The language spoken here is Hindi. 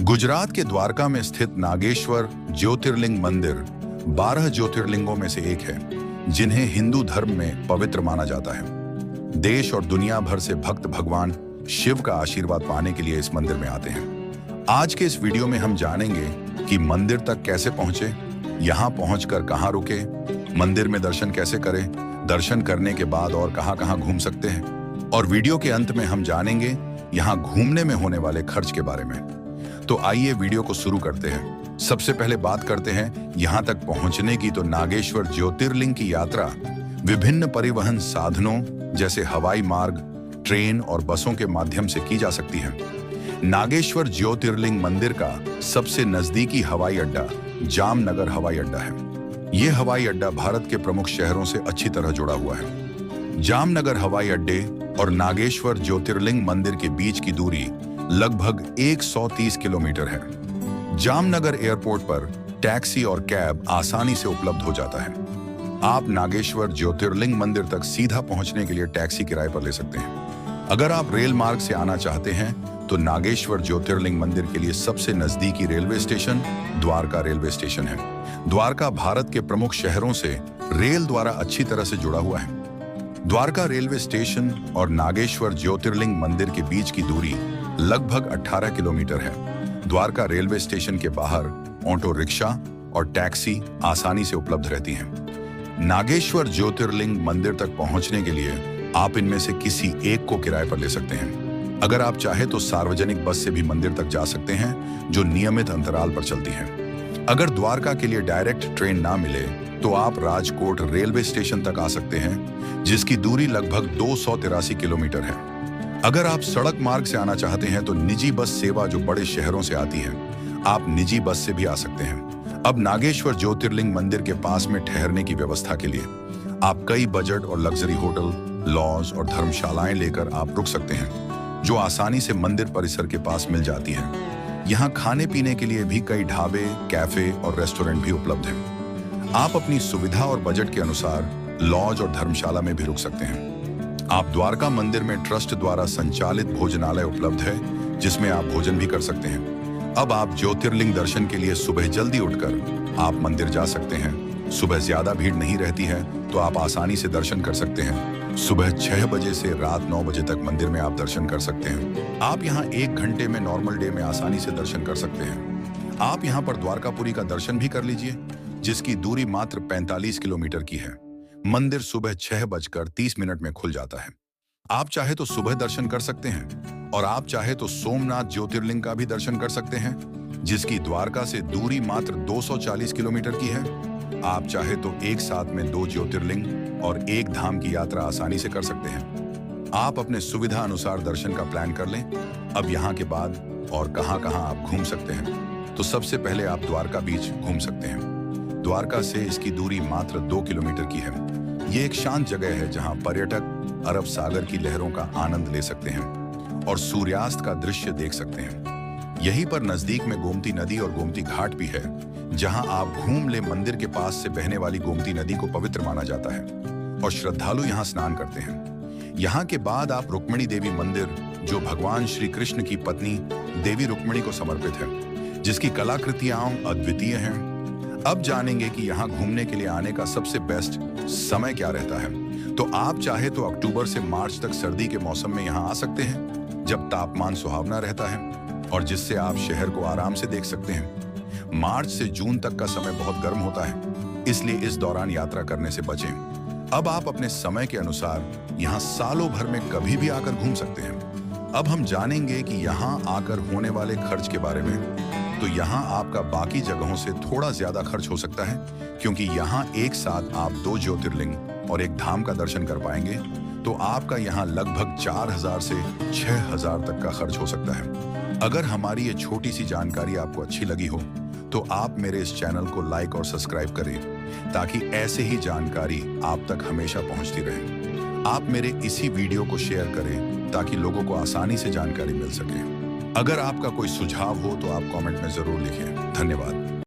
गुजरात के द्वारका में स्थित नागेश्वर ज्योतिर्लिंग मंदिर 12 ज्योतिर्लिंगों में से एक है जिन्हें हिंदू धर्म में पवित्र माना जाता है। देश और दुनिया भर से भक्त भगवान शिव का आशीर्वाद पाने के लिए इस मंदिर में आते हैं। आज के इस वीडियो में हम जानेंगे कि मंदिर तक कैसे पहुंचे, यहां पहुंचकर कहां रुके, मंदिर में दर्शन कैसे करें, दर्शन करने के बाद और कहां-कहां घूम सकते हैं, और वीडियो के अंत में हम जानेंगे यहां घूमने में होने वाले खर्च के बारे में। तो आइए वीडियो को शुरू करते हैं। सबसे पहले बात करते हैं यहां तक पहुंचने की। तो नागेश्वर ज्योतिर्लिंग की यात्रा विभिन्न परिवहन साधनों जैसे हवाई मार्ग, ट्रेन और बसों के माध्यम से की जा सकती है। नागेश्वर ज्योतिर्लिंग मंदिर का सबसे नजदीकी हवाई अड्डा जामनगर हवाई अड्डा है। यह हवाई अड्डा भारत के प्रमुख शहरों से अच्छी तरह जुड़ा हुआ है। जामनगर हवाई अड्डे और नागेश्वर ज्योतिर्लिंग मंदिर के बीच की दूरी लगभग 130 किलोमीटर है। जामनगर एयरपोर्ट पर टैक्सी और कैब आसानी से उपलब्ध हो जाता है। आप नागेश्वर ज्योतिर्लिंग मंदिर तक सीधा पहुंचने के लिए टैक्सी किराए पर ले सकते हैं। अगर आप रेल मार्ग से आना चाहते हैं तो नागेश्वर ज्योतिर्लिंग मंदिर के लिए सबसे नजदीकी railway station Dwarka railway station है। द्वारका भारत के प्रमुख शहरों से रेल द्वारा अच्छी तरह से जुड़ा हुआ है। द्वारका रेलवे स्टेशन और नागेश्वर ज्योतिर्लिंग मंदिर के बीच की दूरी लगभग 18 किलोमीटर है। द्वारका रेलवे स्टेशन के बाहर ऑटो रिक्शा और टैक्सी आसानी से उपलब्ध रहती हैं। नागेश्वर ज्योतिर्लिंग मंदिर तक पहुंचने के लिए आप इनमें से किसी एक को किराए पर ले सकते हैं। अगर आप चाहे तो सार्वजनिक बस से भी मंदिर तक जा सकते हैं जो नियमित अंतराल पर चलती है। अगर द्वारका के लिए डायरेक्ट ट्रेन ना मिले तो आप राजकोट रेलवे स्टेशन तक आ सकते हैं जिसकी दूरी लगभग 283 किलोमीटर है। अगर आप सड़क मार्ग से आना चाहते हैं तो निजी बस सेवा जो बड़े शहरों से आती है, आप निजी बस से भी आ सकते हैं। अब नागेश्वर ज्योतिर्लिंग मंदिर के पास में ठहरने की व्यवस्था के लिए आप कई बजट और लग्जरी होटल, लॉज और धर्मशालाएं लेकर आप रुक सकते हैं जो आसानी से मंदिर परिसर के पास मिल जाती है। यहाँ खाने पीने के लिए भी कई ढाबे, कैफे और रेस्टोरेंट भी उपलब्ध हैं। आप अपनी सुविधा और बजट के अनुसार लॉज और धर्मशाला में भी रुक सकते हैं। आप द्वारका मंदिर में ट्रस्ट द्वारा संचालित भोजनालय उपलब्ध है जिसमें आप भोजन भी कर सकते हैं। अब आप ज्योतिर्लिंग दर्शन के लिए सुबह जल्दी उठकर आप मंदिर जा सकते हैं। सुबह ज्यादा भीड़ नहीं रहती है तो आप आसानी से दर्शन कर सकते हैं। सुबह 6 बजे से रात 9 बजे तक मंदिर में आप दर्शन कर सकते हैं। आप यहाँ 1 घंटे में नॉर्मल डे में आसानी से दर्शन कर सकते हैं। आप यहाँ पर द्वारकापुरी का दर्शन भी कर लीजिए जिसकी दूरी मात्र 45 किलोमीटर की है। मंदिर सुबह 6:30 में खुल जाता है। आप चाहे तो सुबह दर्शन कर सकते हैं और आप चाहे तो सोमनाथ ज्योतिर्लिंग का भी दर्शन कर सकते हैं जिसकी द्वारका से दूरी मात्र 240 किलोमीटर की है। आप चाहे तो एक साथ में 2 ज्योतिर्लिंग और 1 धाम की यात्रा आसानी से कर सकते हैं। आप अपने सुविधा अनुसार दर्शन का प्लान कर लें। अब यहाँ के बाद और कहां-कहां आप घूम सकते हैं तो सबसे पहले आप द्वारका बीच घूम सकते हैं। द्वारका से इसकी दूरी मात्र 2 किलोमीटर की है। ये एक शांत जगह है जहां पर्यटक अरब सागर की लहरों का आनंद ले सकते हैं और सूर्यास्त का दृश्य देख सकते हैं। यहीं पर नजदीक में गोमती नदी और गोमती घाट भी है जहां आप घूम ले। मंदिर के पास से बहने वाली गोमती नदी को पवित्र माना जाता है और श्रद्धालु यहां स्नान करते हैं। यहाँ के बाद आप रुक्मिणी देवी मंदिर जो भगवान श्री कृष्ण की पत्नी देवी रुक्मिणी को समर्पित है जिसकी कलाकृतियां अद्वितीय हैं। अब जानेंगे कि यहाँ घूमने के लिए आने का सबसे बेस्ट समय क्या रहता है। तो आप चाहे तो अक्टूबर से मार्च तक सर्दी के मौसम में यहाँ आ सकते हैं जब तापमान सुहावना रहता है और जिससे आप शहर को आराम से देख सकते हैं। मार्च से जून तक का समय बहुत गर्म होता है इसलिए इस दौरान यात्रा करने से बचें। अब आप अपने समय के अनुसार यहाँ सालों भर में कभी भी आकर घूम सकते हैं। अब हम जानेंगे कि यहाँ आकर होने वाले खर्च के बारे में। तो यहाँ आपका बाकी जगहों से थोड़ा ज्यादा खर्च हो सकता है क्योंकि यहाँ एक साथ आप 2 ज्योतिर्लिंग और 1 धाम का दर्शन कर पाएंगे तो आपका यहाँ लगभग 4000 से 6000 तक का खर्च हो सकता है। अगर हमारी ये छोटी सी जानकारी आपको अच्छी लगी हो तो आप मेरे इस चैनल को लाइक और सब्सक्राइब करें ताकि ऐसे ही जानकारी आप तक हमेशा पहुंचती रहे। आप मेरे इसी वीडियो को शेयर करें ताकि लोगों को आसानी से जानकारी मिल सके। अगर आपका कोई सुझाव हो तो आप कमेंट में जरूर लिखें। धन्यवाद।